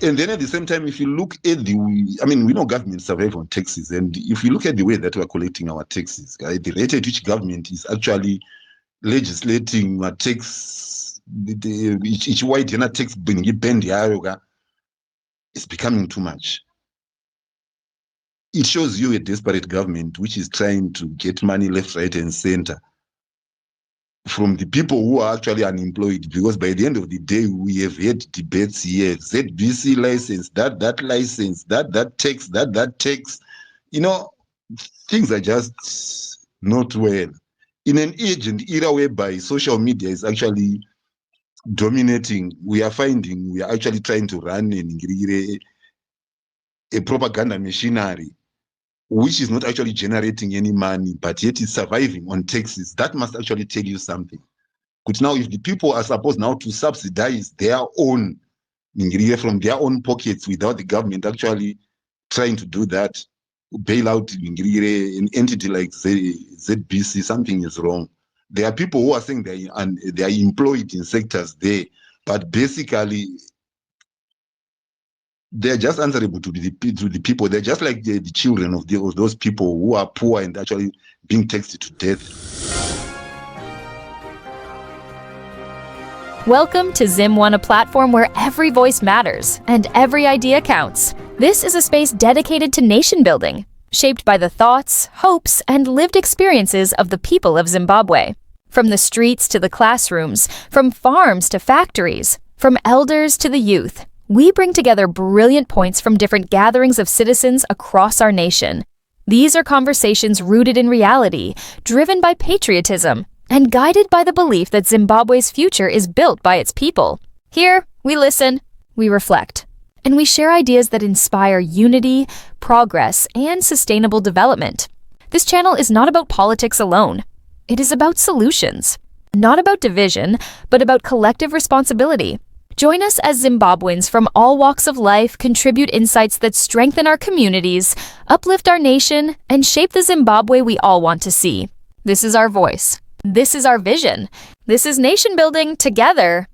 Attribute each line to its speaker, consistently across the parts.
Speaker 1: And then at the same time, if you look at we know government survive on taxes. And if you look at the way that we're collecting our taxes, right, the rate at which government is actually legislating a tax, each white tax being is becoming too much. It shows you a desperate government which is trying to get money left, right, and center from the people who are actually unemployed, because by the end of the day, we have had debates here, ZBC license, that license, that tax, things are just not well. In an age and era whereby social media is actually dominating, we are actually trying to run a propaganda machinery which is not actually generating any money, but yet is surviving on taxes. That must actually tell you something. Because now, if the people are supposed now to subsidize their own from their own pockets without the government actually trying to do that, bail out an entity like ZBC, something is wrong. There are people who are saying they are employed in sectors there, but basically they're just answerable to the people. They're just like the children of those people who are poor and actually being taxed to death.
Speaker 2: Welcome to Zim One, a platform where every voice matters and every idea counts. This is a space dedicated to nation building, shaped by the thoughts, hopes, and lived experiences of the people of Zimbabwe. From the streets to the classrooms, from farms to factories, from elders to the youth, we bring together brilliant points from different gatherings of citizens across our nation. These are conversations rooted in reality, driven by patriotism, and guided by the belief that Zimbabwe's future is built by its people. Here, we listen, we reflect, and we share ideas that inspire unity, progress, and sustainable development. This channel is not about politics alone. It is about solutions. Not about division, but about collective responsibility. Join us as Zimbabweans from all walks of life contribute insights that strengthen our communities, uplift our nation, and shape the Zimbabwe we all want to see. This is our voice. This is our vision. This is nation building together.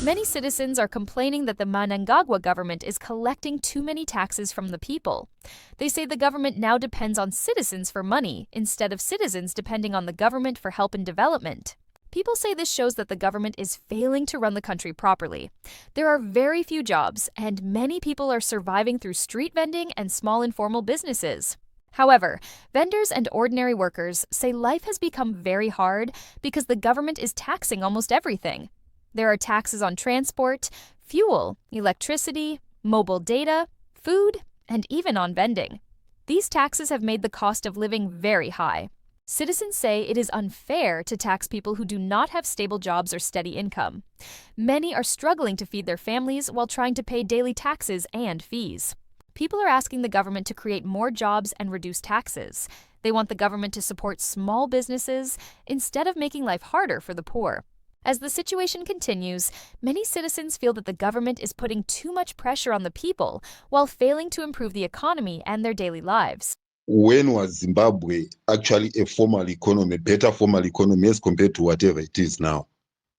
Speaker 2: Many citizens are complaining that the Mnangagwa government is collecting too many taxes from the people. They say the government now depends on citizens for money instead of citizens depending on the government for help and development. People say this shows that the government is failing to run the country properly. There are very few jobs, and many people are surviving through street vending and small informal businesses. However, vendors and ordinary workers say life has become very hard because the government is taxing almost everything. There are taxes on transport, fuel, electricity, mobile data, food, and even on vending. These taxes have made the cost of living very high. Citizens say it is unfair to tax people who do not have stable jobs or steady income. Many are struggling to feed their families while trying to pay daily taxes and fees. People are asking the government to create more jobs and reduce taxes. They want the government to support small businesses instead of making life harder for the poor. As the situation continues, many citizens feel that the government is putting too much pressure on the people while failing to improve the economy and their daily lives.
Speaker 1: When was Zimbabwe actually a formal economy, better formal economy as compared to whatever it is now,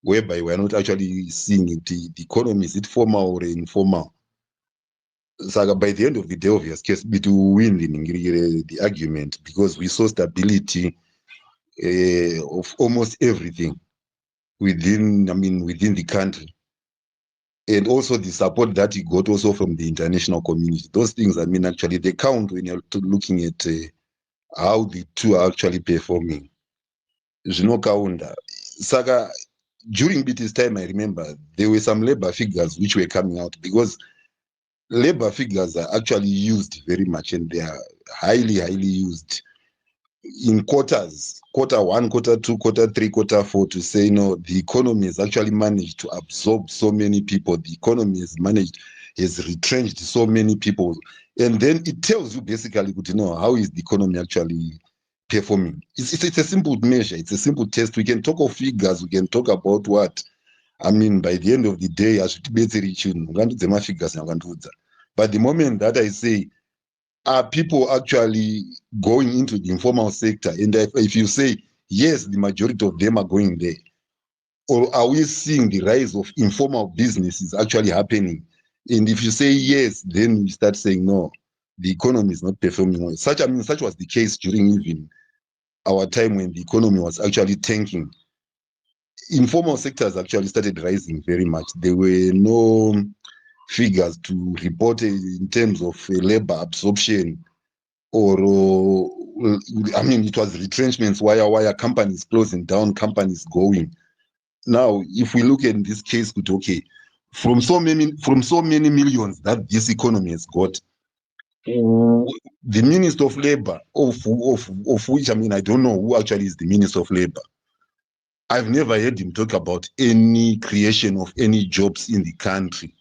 Speaker 1: whereby we're not actually seeing it, the economy, is it formal or informal? So by the end of the day, obvious case, it will win the argument, because we saw stability of almost everything within the country, and also the support that he got also from the international community. Those things, actually they count when you're looking at how the two are actually performing. Zvinokaunda. Saka, during BT's time, I remember there were some labor figures which were coming out, because labor figures are actually used very much, and they are highly used in quarters, quarter one, quarter two, quarter three, quarter four, to say, the economy has actually managed to absorb so many people. The economy has retrenched so many people. And then it tells you basically, how is the economy actually performing. It's a simple measure. It's a simple test. We can talk of figures. We can talk about what. By the end of the day, I should be figures. But the moment that I say are people actually going into the informal sector? And if you say, yes, the majority of them are going there, or are we seeing the rise of informal businesses actually happening? And if you say yes, then we start saying no, the economy is not performing well. Such was the case during even our time when the economy was actually tanking. Informal sectors actually started rising very much. There were no figures to report in terms of labor absorption or it was retrenchments, wire companies closing down, companies going. Now, if we look at this case, okay, from so many millions that this economy has got, the Minister of Labor, of which I don't know who actually is the Minister of Labor. I've never heard him talk about any creation of any jobs in the country.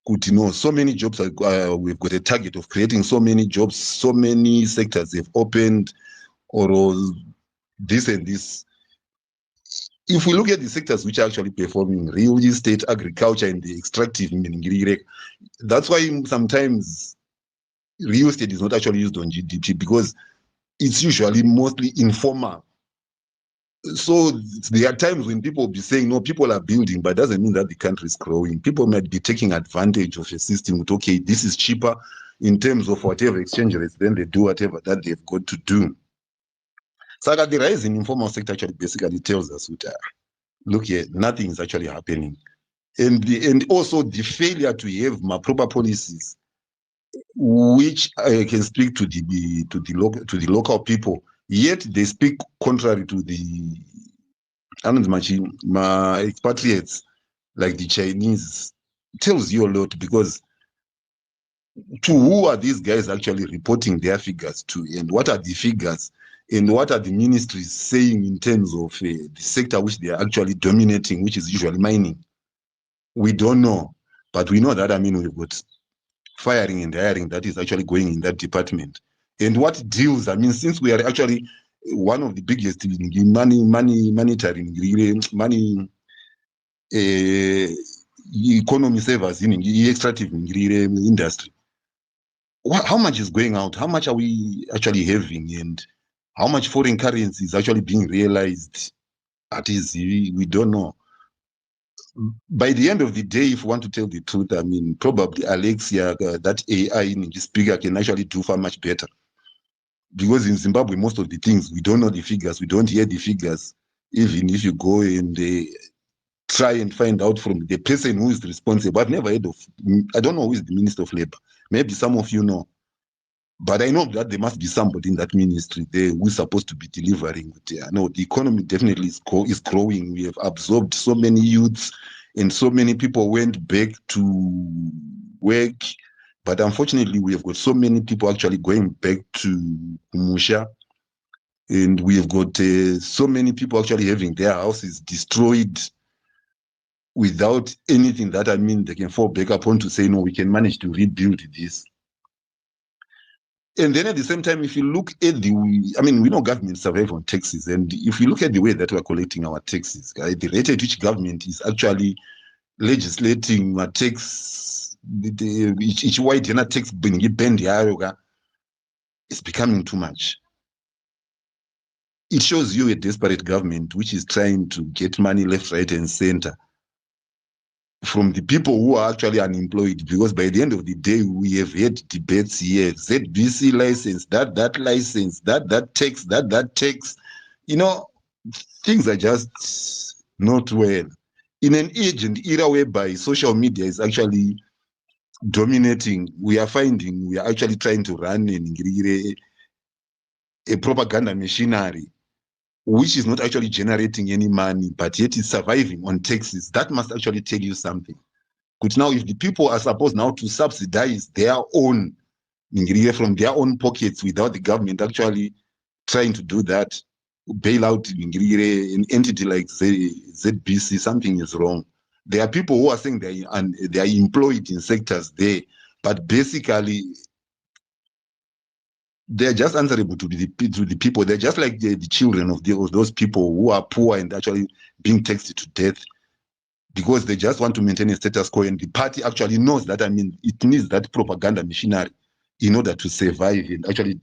Speaker 1: Good to know, so many jobs. We've got a target of creating so many jobs, so many sectors have opened, or this and this. If we look at the sectors which are actually performing, real estate, agriculture, and the extractive mining, that's why sometimes real estate is not actually used on GDP, because it's usually mostly informal. So there are times when people will be saying, no, people are building, but it doesn't mean that the country is growing. People might be taking advantage of a system with, okay, this is cheaper in terms of whatever exchange rates, then they do whatever that they've got to do. So the rise in informal sector actually basically tells us, look here, nothing is actually happening. And also the failure to have proper policies which can speak to the local people, yet they speak contrary to the expatriates like the Chinese. Tells you a lot, because to who are these guys actually reporting their figures to, and what are the figures, and what are the ministries saying in terms of the sector which they are actually dominating, which is usually mining? We don't know, but we know that we've got firing and hiring that is actually going in that department. And what deals, since we are actually one of the biggest economy savers in the extractive industry, how much is going out? How much are we actually having? And how much foreign currency is actually being realized? That is, we don't know. By the end of the day, if you want to tell the truth, probably Alexia, that AI in the speaker, can actually do far much better. Because in Zimbabwe, most of the things, we don't know the figures, we don't hear the figures. Even if you go and try and find out from the person who is responsible. I've never heard of, I don't know who is the Minister of Labor. Maybe some of you know. But I know that there must be somebody in that ministry there who is supposed to be delivering. No, the economy definitely is growing. We have absorbed so many youths, and so many people went back to work. But unfortunately, we have got so many people actually going back to Musha. And we have got so many people actually having their houses destroyed without anything that they can fall back upon to say, no, we can manage to rebuild this. And then at the same time, if you look at we know government survive on taxes. And if you look at the way that we're collecting our taxes, the rate at which government is actually legislating a tax, each white tax being is becoming too much. It shows you a desperate government which is trying to get money left, right, and center from the people who are actually unemployed, because by the end of the day, we have had debates here, ZBC license, that license, that tax, things are just not well. In an age and era whereby social media is actually dominating, we are actually trying to run a propaganda machinery, which is not actually generating any money, but yet is surviving on taxes. That must actually tell you something. Good. Now, if the people are supposed now to subsidize their own from their own pockets without the government actually trying to do that, bail out an entity like ZBC, something is wrong. There are people who are saying they are employed in sectors there, but basically they're just answerable to the people. They're just like the children of those people who are poor and actually being taxed to death, because they just want to maintain a status quo, and the party actually knows that it needs that propaganda machinery in order to survive and actually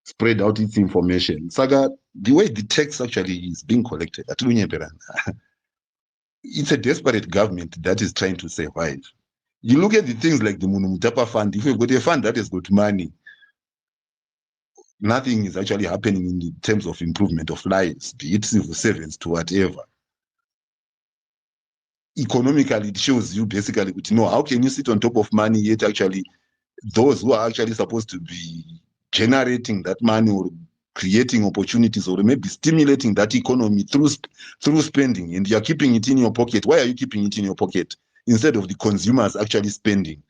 Speaker 1: spread out its information. Saga, the way the tax actually is being collected, it's a desperate government that is trying to survive. You look at the things like the Munumutapa Fund, if you've got a fund that has got money, nothing is actually happening in terms of improvement of lives, be it civil servants to whatever. Economically, it shows you basically, how can you sit on top of money yet actually those who are actually supposed to be generating that money or creating opportunities or maybe stimulating that economy through spending, and you're keeping it in your pocket. Why are you keeping it in your pocket instead of the consumers actually spending?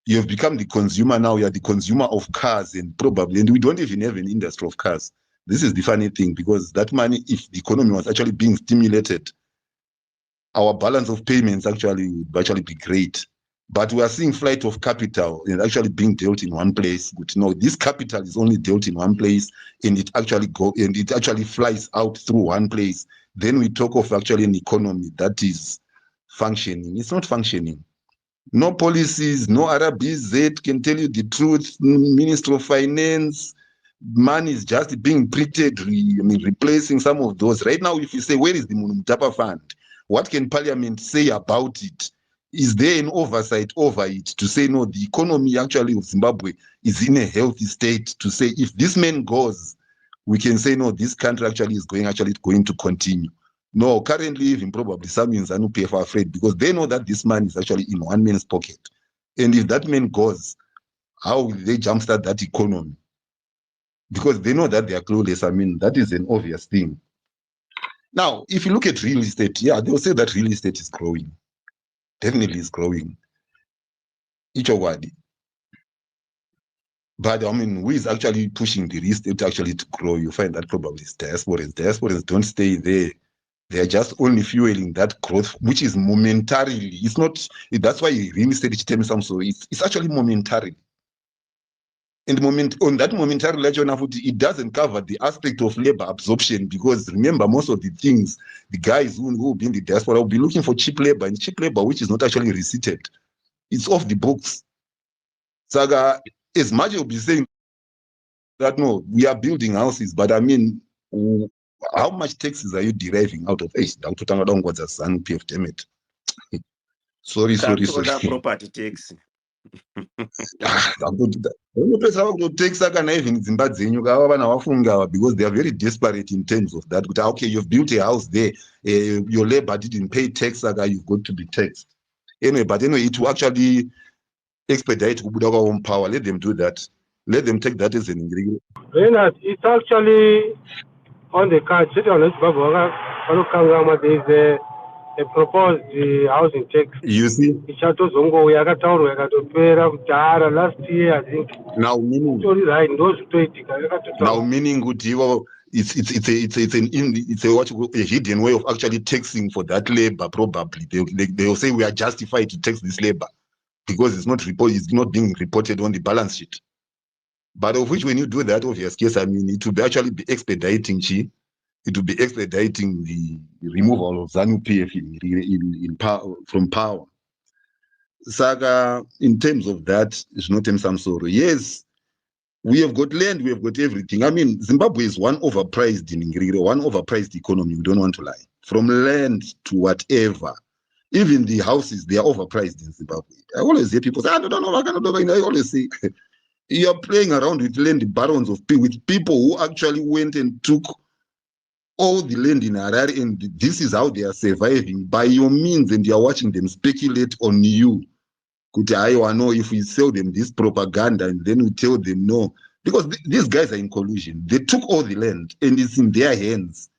Speaker 1: You have become the consumer now. You're the consumer of cars, and we don't even have an industry of cars. This is the funny thing, because that money, if the economy was actually being stimulated, our balance of payments would actually be great. But we are seeing flight of capital and actually being dealt in one place. But this capital is only dealt in one place, and it actually flies out through one place. Then we talk of actually an economy that is functioning. It's not functioning. No policies, no RBZ can tell you the truth. Minister of Finance, money is just being printed, replacing some of those. Right now, if you say, where is the Munumutapa Fund? What can Parliament say about it? Is there an oversight over it to say, no, the economy actually of Zimbabwe is in a healthy state, to say, if this man goes, we can say, no, this country actually is going to continue. No, currently, even probably some in ZANU-PF are afraid, because they know that this man is actually in one man's pocket. And if that man goes, how will they jumpstart that economy? Because they know that they are clueless. That is an obvious thing. Now, if you look at real estate, they'll say that real estate is growing. Definitely is growing. Each word. But who is actually pushing the real estate actually to grow? You find that probably is diasporans. Diasporans don't stay there. They are just only fueling that growth, which is momentarily. It's not. That's why real estate so it's actually momentarily. And on that momentarily, it doesn't cover the aspect of labor absorption, because remember, most of the things, the guys who will be in the diaspora will be looking for cheap labor, and cheap labor which is not actually receipted. It's off the books. Saga, as much as you'll be saying that, no, we are building houses, but how much taxes are you deriving out of it? Sorry.
Speaker 3: Property tax.
Speaker 1: Because they are very desperate in terms of that. But okay, you've built a house there, your labor didn't pay tax, you've got to be taxed. Anyway, it will actually expedite our own power. Let them do that. Let them take that as an ingredient.
Speaker 4: It's actually on the card. There is a proposed housing tax.
Speaker 1: You see?
Speaker 4: Last year, I think.
Speaker 1: Now meaning it's a hidden way of actually taxing for that labor. Probably they'll say we are justified to tax this labor because it's not being reported on the balance sheet. But of which, when you do that, obvious case, it will actually be expediting it will be expediting the removal of ZANU-PF from power. Saga, in terms of that, it's not in some sort. Yes, we have got land, we have got everything. Zimbabwe is one overpriced economy, we don't want to lie. From land to whatever. Even the houses, they are overpriced in Zimbabwe. I always hear people say, I don't know, I always say, you are playing around with land barons with people who actually went and took all the land in Harare, and this is how they are surviving by your means, and you are watching them speculate on you. Know if we sell them this propaganda and then we tell them no, because these guys are in collusion. They took all the land and it's in their hands,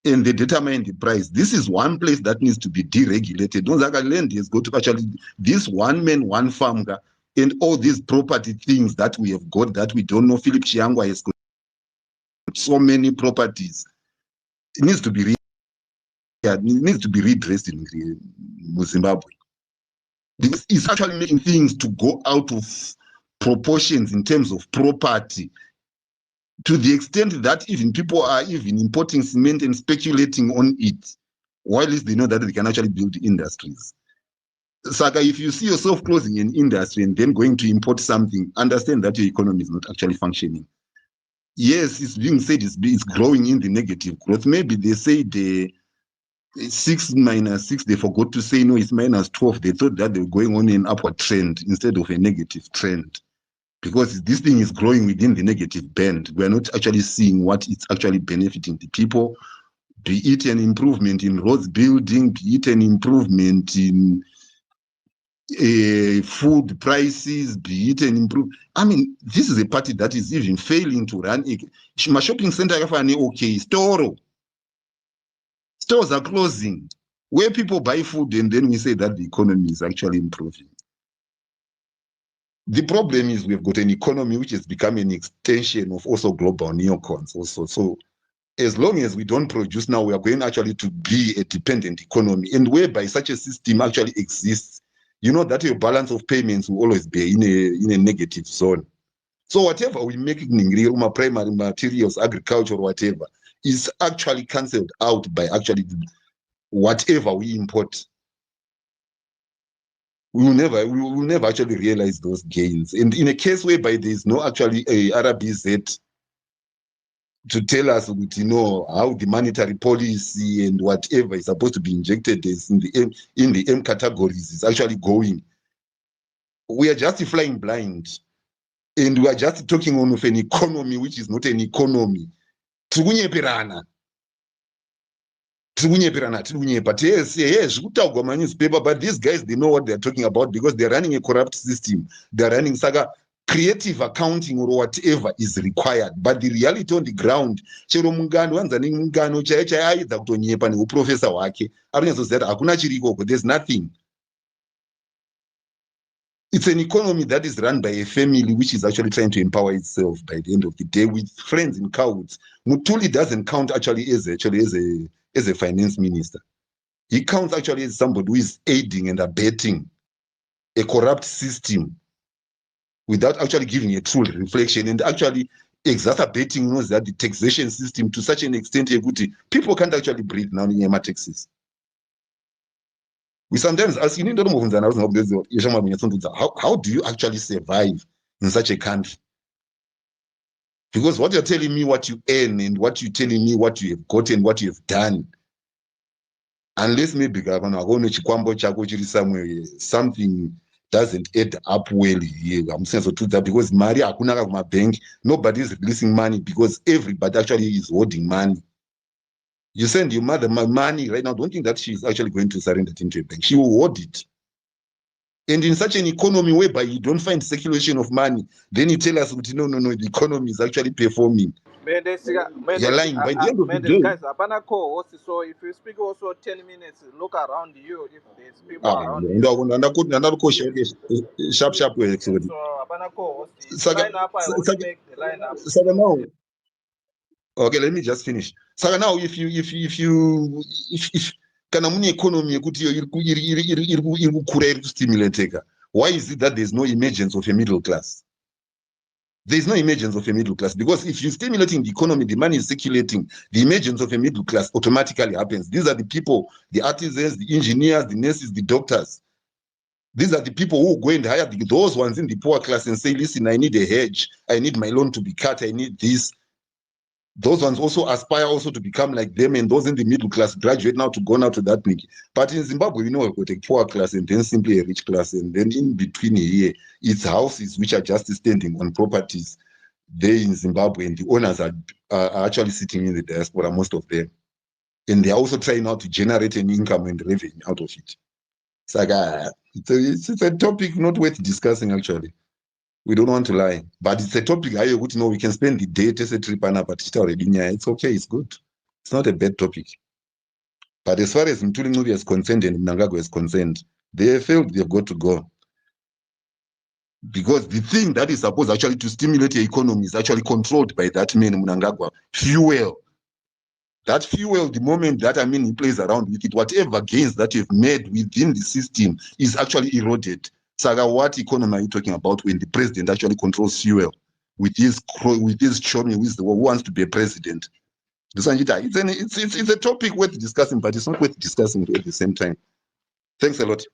Speaker 1: and they determine the price. This is one place that needs to be deregulated. Don't like land is going to actually this one man, one farm, and all these property things that we have got that we don't know. Philip Chiangwa has got so many properties. It needs to be redressed in Zimbabwe. Because it's actually making things to go out of proportions in terms of property, to the extent that even people are even importing cement and speculating on it, while they know that they can actually build industries. Saka, if you see yourself closing an industry and then going to import something, understand that your economy is not actually functioning. Yes, it's being said it's growing in the negative growth. Maybe they say the 6 minus 6, they forgot to say no, it's minus 12. They thought that they were going on an upward trend instead of a negative trend. Because this thing is growing within the negative band. We're not actually seeing what it's actually benefiting the people, be it an improvement in roads building, be it an improvement in food prices, be it an improvement. I mean, this is a party that is even failing to run. My shopping center, okay, stores are closing, where people buy food, and then we say that the economy is actually improving. The problem is we've got an economy which has become an extension of also global neocons also. So as long as we don't produce now, we are going actually to be a dependent economy, and whereby such a system actually exists, you know that your balance of payments will always be in a negative zone. So whatever we make in primary materials, agriculture, or whatever, is actually cancelled out by actually whatever we import. We will never actually realize those gains. And in a case whereby there is no actually a RBZ to tell us, you know, how the monetary policy and whatever is supposed to be injected is in the M categories is actually going, we are just flying blind, and we are just talking on of an economy which is not an economy. But yes, newspaper, but these guys, they know what they're talking about because they're running a corrupt system. They're running saga creative accounting or whatever is required, but the reality on the ground, there's nothing. It's an economy that is run by a family which is actually trying to empower itself by the end of the day with friends in counts. Mutuli doesn't count actually as a finance minister. He counts actually as somebody who is aiding and abetting a corrupt system without actually giving a true reflection and actually exacerbating that the taxation system to such an extent that people can't actually breathe now in taxes. We sometimes ask, how do you actually survive in such a country? Because what you're telling me what you earn and what you're telling me what you have got and what you have done, unless maybe something doesn't add up well here. I'm saying so that because my bank, nobody is releasing money because everybody actually is holding money. You send your mother money right now, don't think that she's actually going to surrender it into a bank. She will hold it. And in such an economy whereby you don't find circulation of money, then you tell us, no, the economy is actually performing. You're lying. By the end of the day,
Speaker 5: guys, so if you speak also 10 minutes, look around you if there's people around you.
Speaker 1: Sharp.
Speaker 5: So line up, I will make the line up.
Speaker 1: Okay, let me just finish. So now, if kana mune economy yekuti iri stimulated, why is it that there's no emergence of a middle class? There's no emergence of a middle class because if you're stimulating the economy, the money is circulating, the emergence of a middle class automatically happens. These are the people, the artisans, the engineers, the nurses, the doctors. These are the people who go and hire those ones in the poor class and say, listen, I need a hedge, I need my loan to be cut, I need this. Those ones also aspire also to become like them, and those in the middle class graduate now to go now to that big. But in Zimbabwe, we've got a poor class and then simply a rich class, and then in between here, it's houses which are just standing on properties there in Zimbabwe, and the owners are actually sitting in the diaspora, most of them. And they're also trying now to generate an income and revenue out of it. It's like, it's a topic not worth discussing, actually. We don't want to lie, but it's a topic I would know we can spend the day to trip but it's okay, it's good. It's not a bad topic. But as far as Mtuli is concerned and Mnangagwa is concerned, they failed, they've got to go. Because the thing that is supposed actually to stimulate the economy is actually controlled by that man, Mnangagwa. Fuel. That fuel, the moment that he plays around with it, whatever gains that you've made within the system is actually eroded. Saga, what economy are you talking about when the president actually controls fuel with his chummy who wants to be a president? It's a topic worth discussing, but it's not worth discussing at the same time. Thanks a lot.